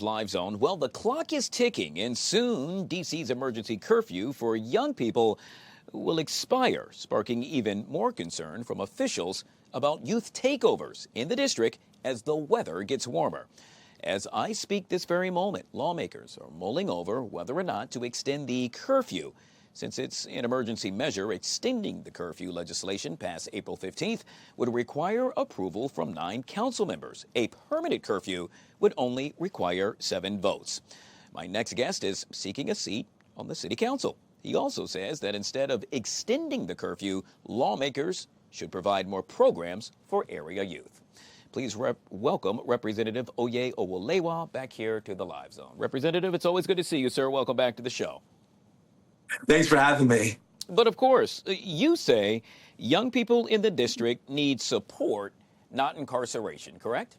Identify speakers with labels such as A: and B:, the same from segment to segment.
A: Live Zone. Well, the clock is ticking, and soon DC's emergency curfew for young people will expire, sparking even more concern from officials about youth takeovers in the district as the weather gets warmer. As I speak this very moment, lawmakers are mulling over whether or not to extend the curfew. Since it's an emergency measure, extending the curfew legislation past April 15th would require approval from 9 council members. A permanent curfew would only require 7 votes. My next guest is seeking a seat on the city council. He also says that instead of extending the curfew, lawmakers should provide more programs for area youth. Please welcome Representative Oye Owolewa back here to the Live Zone. Representative, it's always good to see you, sir. Welcome back to the show.
B: Thanks for having me.
A: But of course, you say young people in the district need support, not incarceration, correct?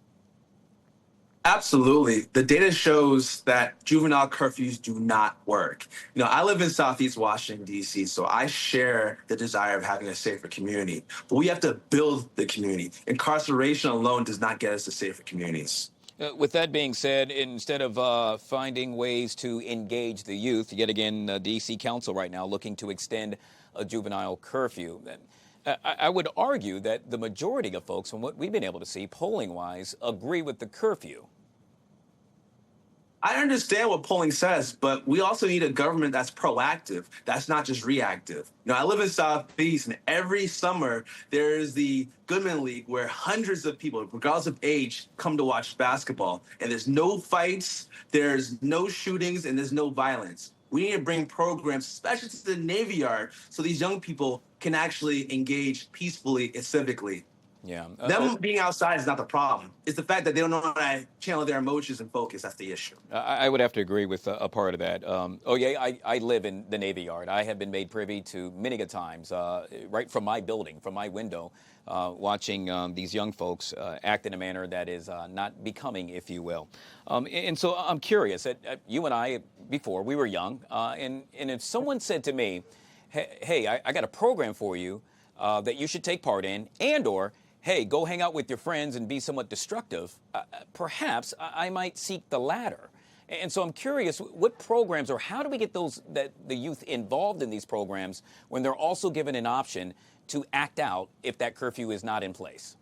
B: Absolutely. The data shows that juvenile curfews do not work. I live in Southeast Washington, D.C., so I share the desire of having a safer community. But we have to build the community. Incarceration alone does not get us to safer communities.
A: With that being said, instead of finding ways to engage the youth, yet again, the D.C. Council right now looking to extend a juvenile curfew. I would argue that the majority of folks, from what we've been able to see polling-wise, agree with the curfew.
B: I understand what polling says, but we also need a government that's proactive, that's not just reactive. I live in Southeast, and every summer there is the Goodman League where hundreds of people, regardless of age, come to watch basketball. And there's no fights, there's no shootings, and there's no violence. We need to bring programs, especially to the Navy Yard, so these young people can actually engage peacefully and civically.
A: Yeah.
B: Them being outside is not the problem. It's the fact that they don't know how to channel their emotions and focus. That's the issue.
A: I would have to agree with a part of that. I live in the Navy Yard. I have been made privy to many a times, right from my building, from my window, watching these young folks act in a manner that is not becoming, if you will. And so I'm curious, you and I, before, we were young, and if someone said to me, hey, I got a program for you that you should take part in, and/or hey, go hang out with your friends and be somewhat destructive, perhaps I might seek the latter. And so I'm curious, what programs or how do we get the youth involved in these programs when they're also given an option to act out if that curfew is not in place?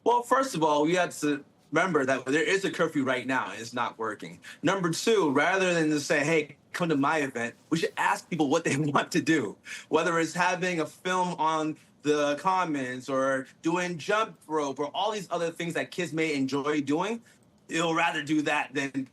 B: Well, first of all, we have to remember that there is a curfew right now and it's not working. Number two, rather than just say, hey, come to my event, we should ask people what they want to do, whether it's having a film on the commons or doing jump rope or all these other things that kids may enjoy doing. They'll rather do that than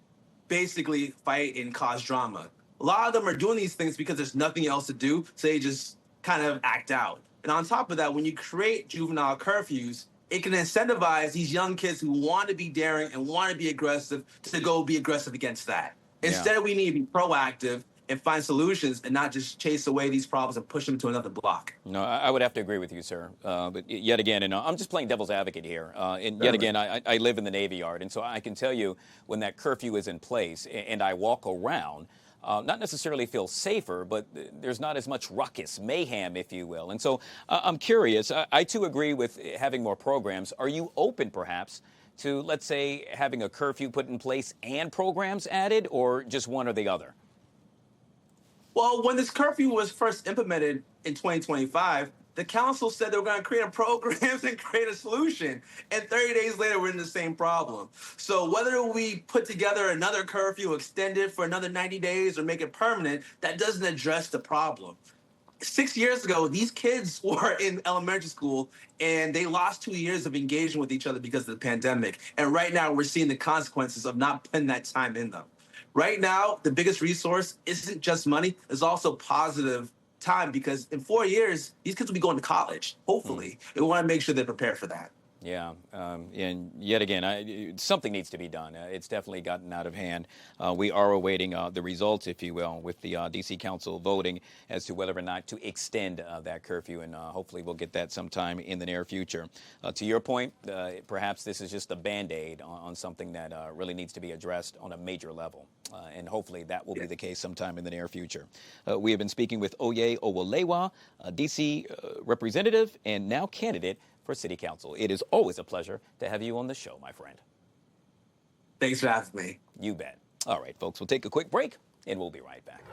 B: basically fight and cause drama. A lot of them are doing these things because there's nothing else to do, so they just kind of act out. And on top of that, when you create juvenile curfews, it can incentivize these young kids who want to be daring and want to be aggressive to go be aggressive against that. Instead, we need to be proactive and find solutions and not just chase away these problems and push them to another block.
A: No, I would have to agree with you, sir. But yet again, and I'm just playing devil's advocate here. And yet again, I live in the Navy Yard, and so I can tell you when that curfew is in place and I walk around, not necessarily feel safer, but there's not as much ruckus, mayhem, if you will. And so I'm curious. I too agree with having more programs. Are you open, perhaps, to, let's say, having a curfew put in place and programs added, or just one or the other?
B: Well, when this curfew was first implemented in 2025, the council said they were going to create a program and create a solution. And 30 days later, we're in the same problem. So whether we put together another curfew, extend it for another 90 days, or make it permanent, that doesn't address the problem. 6 years ago, these kids were in elementary school and they lost 2 years of engaging with each other because of the pandemic. And right now, we're seeing the consequences of not putting that time in them. Right now, the biggest resource isn't just money, it's also positive time, because in 4 years, these kids will be going to college, hopefully. And we want to make sure they're prepared for that.
A: Yeah, and yet again, something needs to be done. It's definitely gotten out of hand. We are awaiting the results, if you will, with the D.C. Council voting as to whether or not to extend that curfew, and hopefully we'll get that sometime in the near future. To your point, perhaps this is just a Band-Aid on something that really needs to be addressed on a major level, and hopefully that will be the case sometime in the near future. We have been speaking with Oye Owolewa, a D.C. representative and now candidate for City Council. It is always a pleasure to have you on the show, my friend.
B: Thanks for having me.
A: You bet. All right, folks, we'll take a quick break, and we'll be right back.